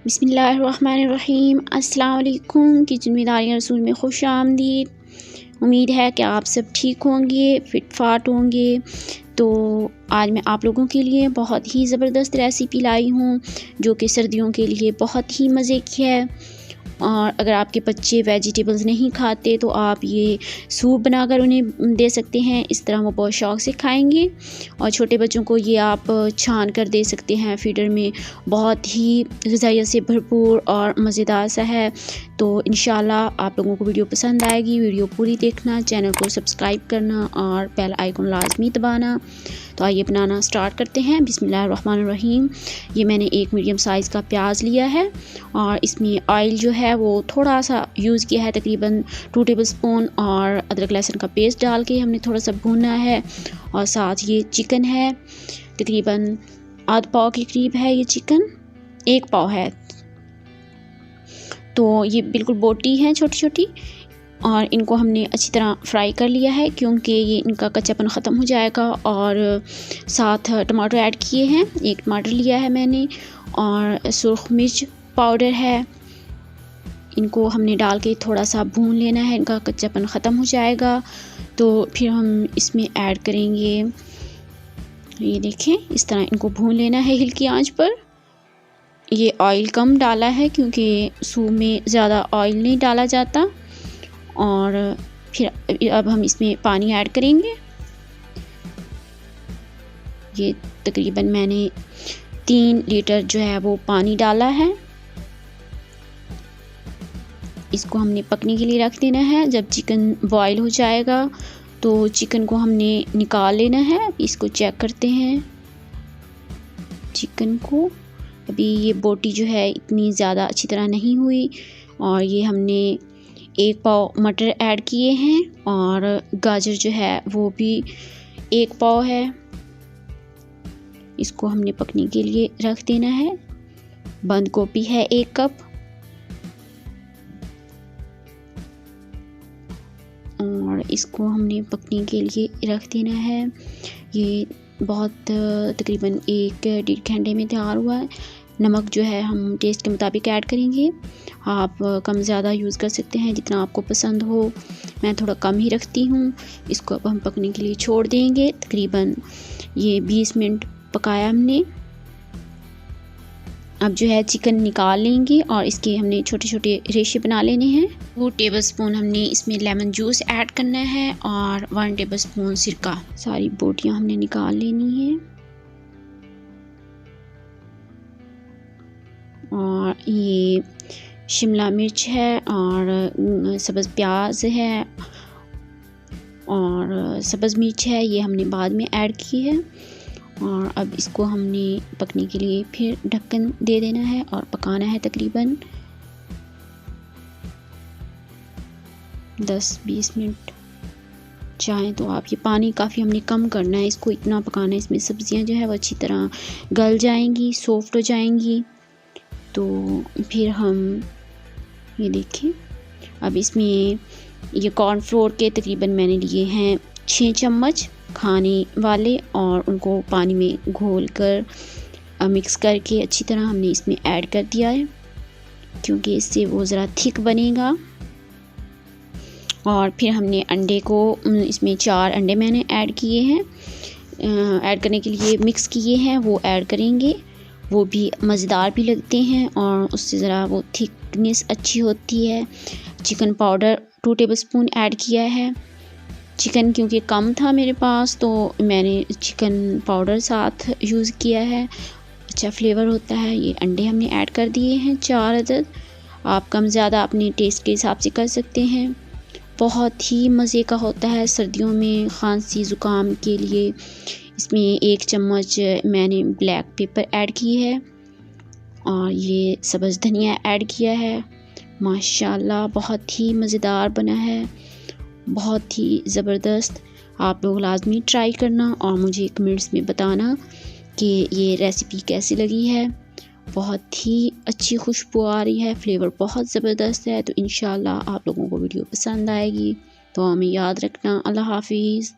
बिस्मिल्लाहिर्रहमानिर्रहीम। अस्सलाम वालेकुम। किचन में आलिया रसूल में खुश आमदीद। उम्मीद है कि आप सब ठीक होंगे, फिट फाट होंगे। तो आज मैं आप लोगों के लिए बहुत ही ज़बरदस्त रेसिपी लाई हूँ जो कि सर्दियों के लिए बहुत ही मज़े की है। और अगर आपके बच्चे वेजिटेबल्स नहीं खाते तो आप ये सूप बनाकर उन्हें दे सकते हैं, इस तरह वो बहुत शौक़ से खाएंगे। और छोटे बच्चों को ये आप छान कर दे सकते हैं फीडर में, बहुत ही ग़िज़ाइयत से भरपूर और मज़ेदार सा है। तो इंशाल्लाह आप लोगों को वीडियो पसंद आएगी। वीडियो पूरी देखना, चैनल को सब्सक्राइब करना और बेल आइकन लाजमी दबाना। तो आइए बनाना स्टार्ट करते हैं। बिस्मिल्लाहिर्रहमानिर्रहीम। ये मैंने एक मीडियम साइज़ का प्याज लिया है और इसमें ऑयल जो है वो थोड़ा सा यूज़ किया है, तकरीबन 2 टेबलस्पून। और अदरक लहसुन का पेस्ट डाल के हमने थोड़ा सा भूनना है। और साथ ये चिकन है, तकरीबन आध पाव के करीब है ये चिकन, 1 पाव है। तो ये बिल्कुल बोटी हैं छोटी छोटी, और इनको हमने अच्छी तरह फ्राई कर लिया है क्योंकि ये इनका कच्चापन ख़त्म हो जाएगा। और साथ टमाटर ऐड किए हैं, 1 टमाटर लिया है मैंने, और सुर्ख मिर्च पाउडर है। इनको हमने डाल के थोड़ा सा भून लेना है, इनका कच्चापन ख़त्म हो जाएगा। तो फिर हम इसमें ऐड करेंगे, ये देखें, इस तरह इनको भून लेना है हल्की आंच पर। ये ऑयल कम डाला है क्योंकि सूप में ज़्यादा ऑयल नहीं डाला जाता। और फिर अब हम इसमें पानी ऐड करेंगे। ये तकरीबन मैंने 3 लीटर जो है वो पानी डाला है। इसको हमने पकने के लिए रख देना है। जब चिकन बॉयल हो जाएगा तो चिकन को हमने निकाल लेना है। इसको चेक करते हैं चिकन को। अभी ये बोटी जो है इतनी ज़्यादा अच्छी तरह नहीं हुई। और ये हमने 1 पाव मटर ऐड किए हैं, और गाजर जो है वो भी 1 पाव है। इसको हमने पकने के लिए रख देना है। बंद गोभी है 1 कप, और इसको हमने पकने के लिए रख देना है। ये बहुत तकरीबन 1-1.5 घंटे में तैयार हुआ है। नमक जो है हम टेस्ट के मुताबिक ऐड करेंगे। आप कम ज़्यादा यूज़ कर सकते हैं जितना आपको पसंद हो। मैं थोड़ा कम ही रखती हूँ। इसको अब हम पकने के लिए छोड़ देंगे। तकरीबन ये 20 मिनट पकाया हमने। अब जो है चिकन निकाल लेंगे और इसके हमने छोटे छोटे रेशे बना लेने हैं। 2 टेबलस्पून हमने इसमें लेमन जूस ऐड करना है और 1 टेबलस्पून सिरका। सारी बोटियाँ हमने निकाल लेनी है। और ये शिमला मिर्च है, और सब्ज़ प्याज है, और सब्ज़ मिर्च है, ये हमने बाद में ऐड की है। और अब इसको हमने पकने के लिए फिर ढक्कन दे देना है और पकाना है तकरीबन 10-20 मिनट। चाहें तो आप, ये पानी काफ़ी हमने कम करना है, इसको इतना पकाना है इसमें सब्ज़ियां जो है वो अच्छी तरह गल जाएंगी, सॉफ्ट हो जाएंगी। तो फिर हम ये देखें, अब इसमें ये कॉर्नफ्लोर के तकरीबन मैंने लिए हैं 6 चम्मच खाने वाले, और उनको पानी में घोल कर मिक्स करके अच्छी तरह हमने इसमें ऐड कर दिया है क्योंकि इससे वो ज़रा थिक बनेगा। और फिर हमने अंडे को, इसमें 4 अंडे मैंने ऐड किए हैं, ऐड करने के लिए मिक्स किए हैं, वो ऐड करेंगे। वो भी मज़ेदार भी लगते हैं और उससे ज़रा वो थिकनेस अच्छी होती है। चिकन पाउडर 2 टेबलस्पून ऐड किया है। चिकन क्योंकि कम था मेरे पास तो मैंने चिकन पाउडर साथ यूज़ किया है, अच्छा फ्लेवर होता है। ये अंडे हमने ऐड कर दिए हैं 4 अदद। आप कम ज़्यादा अपने टेस्ट के हिसाब से कर सकते हैं। बहुत ही मज़े का होता है सर्दियों में खांसी ज़ुकाम के लिए। इसमें 1 चम्मच मैंने ब्लैक पेपर ऐड की है, और ये सब्ज़ धनिया ऐड किया है। माशाल्लाह बहुत ही मज़ेदार बना है, बहुत ही ज़बरदस्त। आप लोग लाजमी ट्राई करना और मुझे कमेंट्स में बताना कि ये रेसिपी कैसी लगी है। बहुत ही अच्छी खुशबू आ रही है, फ्लेवर बहुत ज़बरदस्त है। तो इंशाल्लाह आप लोगों को वीडियो पसंद आएगी। तो हमें याद रखना। अल्लाह हाफिज़।